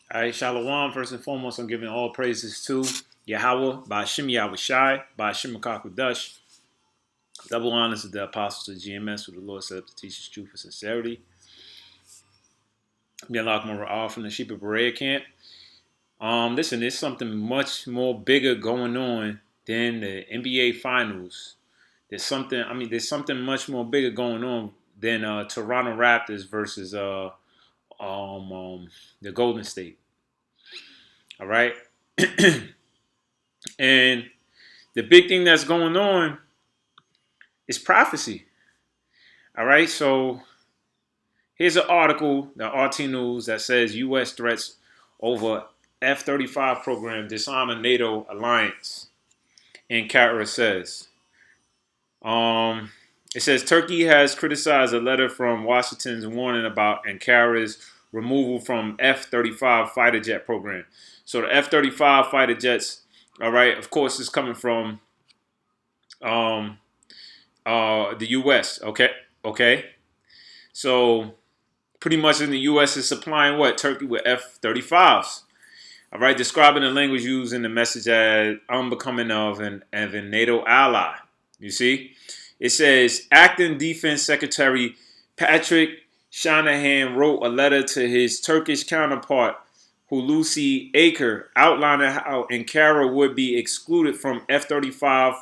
All right, Shalom. First and foremost, I'm giving all praises to Yahweh, Ba'ashim Yahushai, Ba'ashim Makakudash. Double honors to the apostles of GMS, who the Lord set up to teach His truth and sincerity. Me and Lakman from the Sheep of Berea camp. Listen, there's something much more bigger going on than the NBA Finals. There's something much more bigger going on than Toronto Raptors versus the Golden State. All right, and the big thing that's going on is prophecy. All right, so here's an article, the RT News, that says U.S. threats over F-35 program dishonor NATO alliance. And Kara says, it says Turkey has criticized a letter from Washington's warning about Ankara's removal from F-35 fighter jet program. So the F-35 fighter jets, all right, of course, is coming from the U.S. Okay. So pretty much in the U.S. is supplying what? Turkey with F-35s. All right, describing the language used in the message as unbecoming of a NATO ally. You see? It says, Acting Defense Secretary Patrick Shanahan wrote a letter to his Turkish counterpart, Hulusi Akar, outlining how Ankara would be excluded from F-35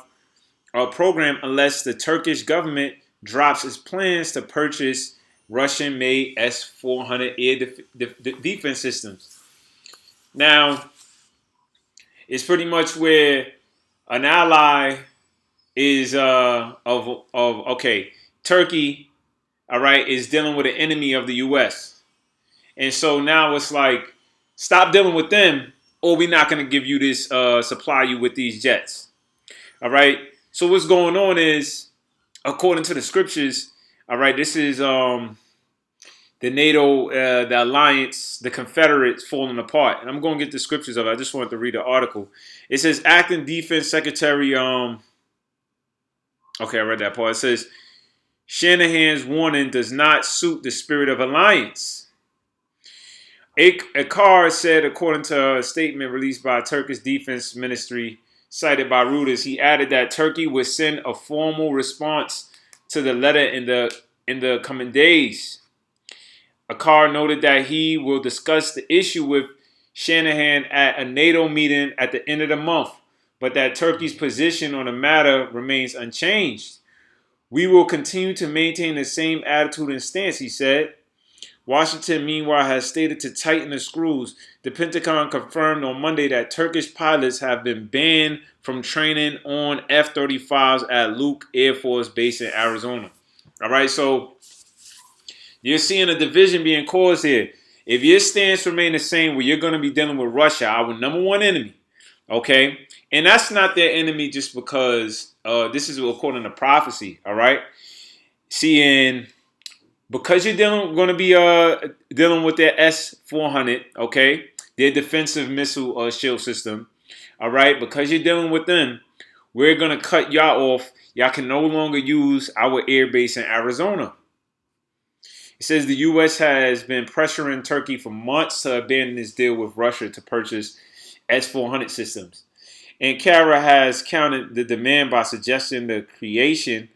program unless the Turkish government drops its plans to purchase Russian-made S-400 air defense systems. Now, it's pretty much where an ally is Turkey, all right, is dealing with an enemy of the U.S. And so now it's like, stop dealing with them, or we're not going to give you this, supply you with these jets. All right. So what's going on is, according to the scriptures, all right, this is the NATO, the alliance, the Confederates falling apart. And I'm going to get the scriptures of it. I just wanted to read the article. It says, Acting Defense Secretary, I read that part. It says, Shanahan's warning does not suit the spirit of alliance. Akar said, according to a statement released by Turkish Defense Ministry, cited by Reuters, he added that Turkey would send a formal response to the letter in the coming days. Akar noted that he will discuss the issue with Shanahan at a NATO meeting at the end of the month, but that Turkey's position on the matter remains unchanged. We will continue to maintain the same attitude and stance, he said. Washington, meanwhile, has stated to tighten the screws. The Pentagon confirmed on Monday that Turkish pilots have been banned from training on F-35s at Luke Air Force Base in Arizona. All right, so you're seeing a division being caused here. If your stance remains the same, where you're going to be dealing with Russia, our number one enemy, okay? And that's not their enemy just because this is according to prophecy, all right? Seeing, because you're going to be dealing with their S-400, okay? Their defensive missile shield system, all right? Because you're dealing with them, we're going to cut y'all off. Y'all can no longer use our air base in Arizona. It says the U.S. has been pressuring Turkey for months to abandon its deal with Russia to purchase S-400 systems. Ankara has countered the demand by suggesting the creation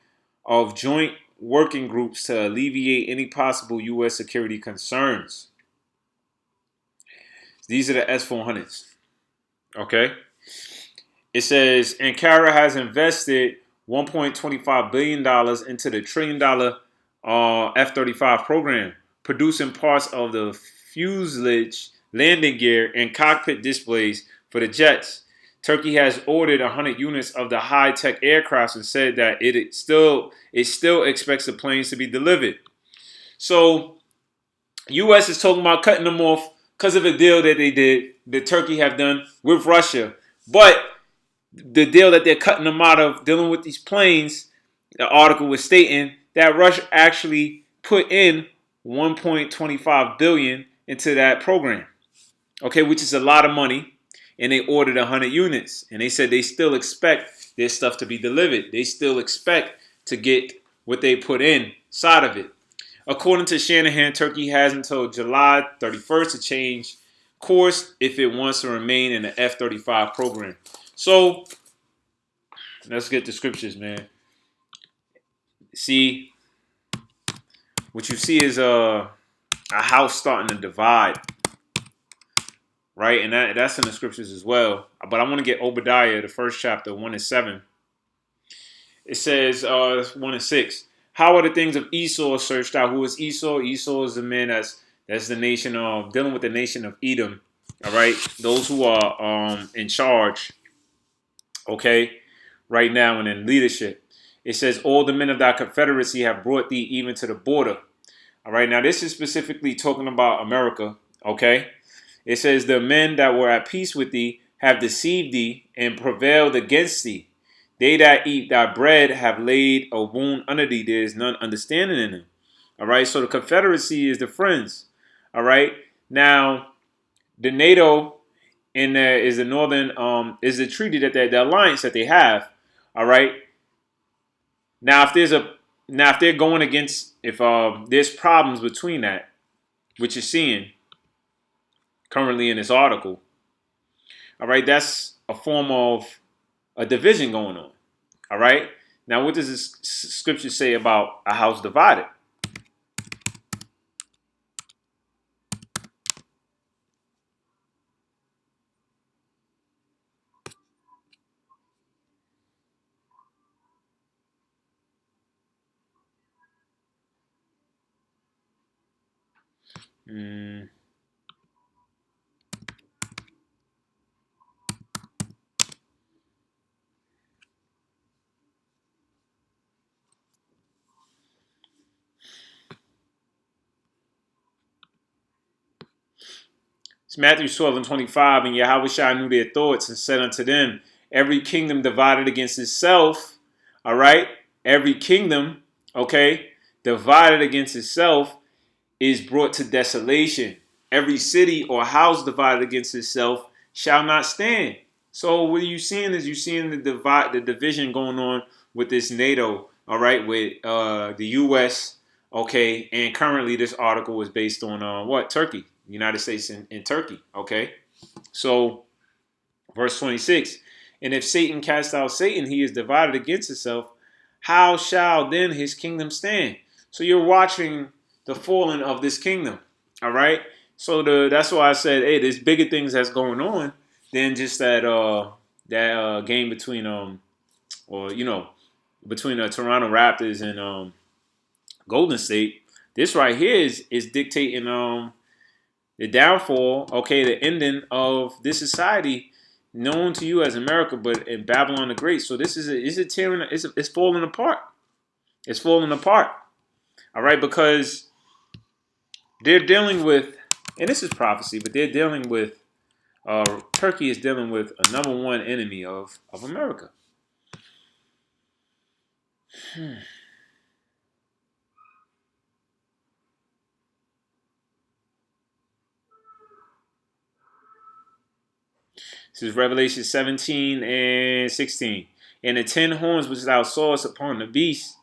of joint working groups to alleviate any possible U.S. security concerns. These are the S-400s. Okay? It says Ankara has invested $1.25 billion into the $1 trillion F-35 program, producing parts of the fuselage, landing gear, and cockpit displays for the jets. Turkey has ordered 100 units of the high-tech aircraft and said that it still expects the planes to be delivered. So, U.S. is talking about cutting them off because of a deal that Turkey have done with Russia. But the deal that they're cutting them out of, dealing with these planes, the article was stating that Russia actually put in $1.25 billion into that program, okay, which is a lot of money, and they ordered 100 units, and they said they still expect their stuff to be delivered. They still expect to get what they put inside of it. According to Shanahan, Turkey has until July 31st to change course if it wants to remain in the F-35 program. So let's get the scriptures, man. See, what you see is a house starting to divide, right? And that's in the scriptures as well. But I want to get Obadiah, the first chapter, 1-7. It says 1-6. How are the things of Esau searched out? Who is Esau? Esau is the man that's the nation of dealing with the nation of Edom. All right, those who are in charge, okay, right now and in leadership. It says all the men of thy confederacy have brought thee even to the border. All right, now this is specifically talking about America, okay? It says the men that were at peace with thee have deceived thee and prevailed against thee. They that eat thy bread have laid a wound under thee. There is none understanding in them. All right, so the confederacy is the friends. All right, now the NATO is the northern is the treaty that the alliance that they have. All right, now if they're going against if there's problems between that, which you're seeing currently in this article. All right, that's a form of a division going on. All right. Now, what does this scripture say about a house divided? Mm. It's Matthew 12:25, and Yahweh knew their thoughts and said unto them, every kingdom divided against itself, all right, every kingdom, okay, divided against itself is brought to desolation. Every city or house divided against itself shall not stand. So what are you seeing is the division going on with this NATO, all right, with the U.S., okay, and currently this article is based on what? Turkey, the United States and Turkey, okay. So verse 26, and if Satan cast out Satan, he is divided against himself. How shall then his kingdom stand? So you're watching the falling of this kingdom. All right. So that's why I said, hey, there's bigger things that's going on than just that game between or between the Toronto Raptors and Golden State. This right here is dictating the downfall, okay, the ending of this society known to you as America, but in Babylon the Great. So this it's falling apart. It's falling apart. All right, because they're dealing with, and this is prophecy, but they're dealing with, Turkey is dealing with a number one enemy of America. This is Revelation 17:16. And the 10 horns which thou sawest upon the beast,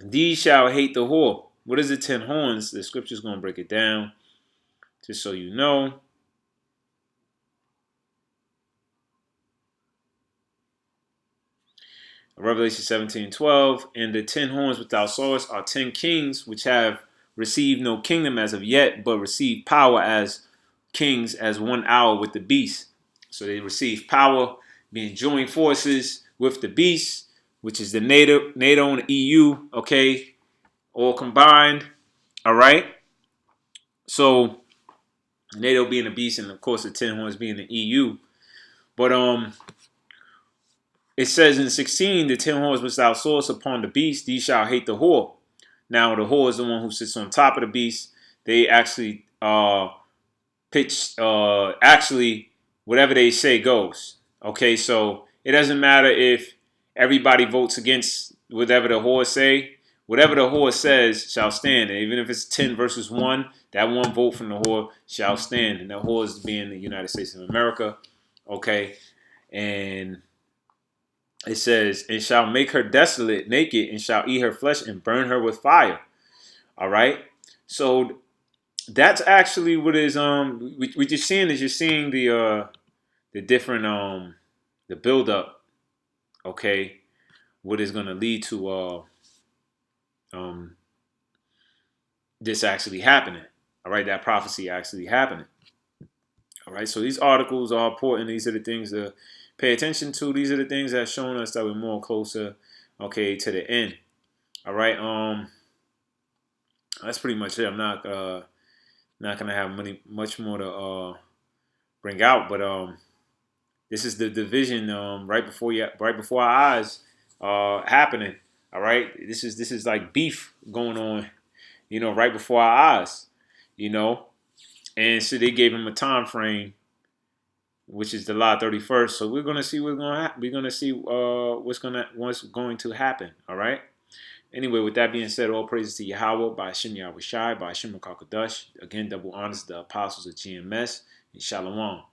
these shall hate the whore. What is the 10 horns? The scripture is going to break it down, just so you know. Revelation 17:12. And the 10 horns which thou sawest are 10 kings, which have received no kingdom as of yet, but receive power as kings as 1 hour with the beast. So they receive power, being joined forces with the beast, which is the NATO and the EU, okay, all combined. All right. So NATO being the beast, and of course the 10 horns being the EU. But it says in 16, the 10 horns which thou sawest upon the beast, these shall hate the whore. Now the whore is the one who sits on top of the beast. They actually actually whatever they say goes. Okay, so it doesn't matter if everybody votes against whatever the whore say. Whatever the whore says shall stand. And even if it's 10 versus 1, that one vote from the whore shall stand. And the whore is being the United States of America. Okay, and it says, and shall make her desolate, naked, and shall eat her flesh and burn her with fire. All right, so that's actually what is what you're seeing is you're seeing the different the build up, okay, what is going to lead to um this actually happening. All right, that prophecy actually happening. All right, so these articles are important. These are the things to pay attention to. These are the things that showing us that we're more closer, okay, to the end. All right, that's pretty much it. I'm not gonna have much more to bring out, but this is the division right before our eyes happening. All right, this is like beef going on, right before our eyes, you know. And so they gave him a time frame, which is July 31st. So we're gonna see we're gonna see what's going to happen. All right. Anyway, with that being said, all praises to Yahweh by Hashem Yahweh Shai by Hashem Kakadash. Again, double honors to the apostles of GMS and Shalom.